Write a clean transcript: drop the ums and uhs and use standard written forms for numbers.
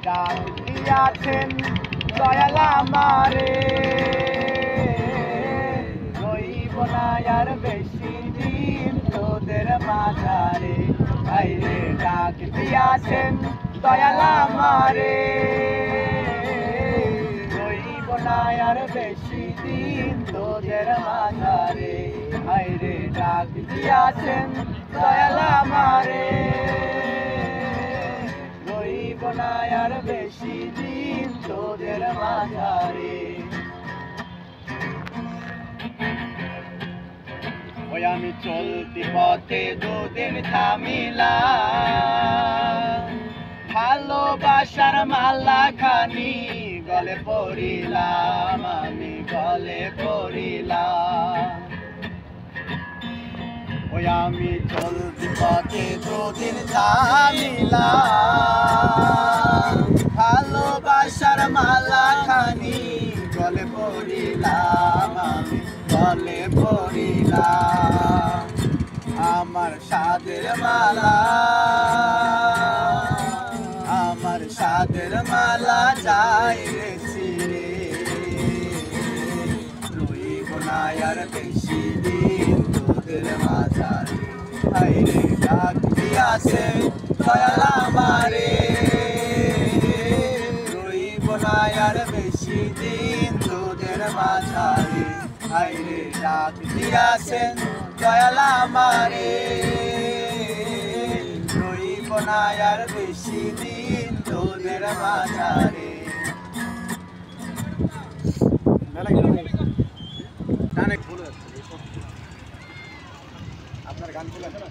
ডাক দিয়াছেন দয়াল আমারে রইব না আর বেশি দিন তোদের মাঝারে আইরে ডাক দিয়াছেন দয়াল আমারে রইব না আর বেশি দিন তোদের মাঝারে আইরে ডাক দিয়াছেন দয়াল আমারে রইব না আর বেশি দিন তোদের মাঝারে ওই আমি চলতি পথে দুদিন থামিলাম ভালোবাসার মালা খানি গলে পড়িলাম আমি গলে পড়িলাম ওই আমি চলতি পথে দুদিন থামিলাম ভালোবাসার মালা খানি গলে পড়িলাম আমি গলে পড়িলাম আমার সাদের মালা আমার সাদের মালা যাই রে ছিঁড়ে রইব না আর বেশি দিন তোদের মাঝারে আইরে ডাক দিয়াছে দয়াল আমারে রইব না আর বেশি দিন তোদের মাঝারে আইরে ডাক দিয়াছেন দয়াল আমারে রইব না আর বেশি দিন তোদের মাঝারে আপনার গান বলে আছে না?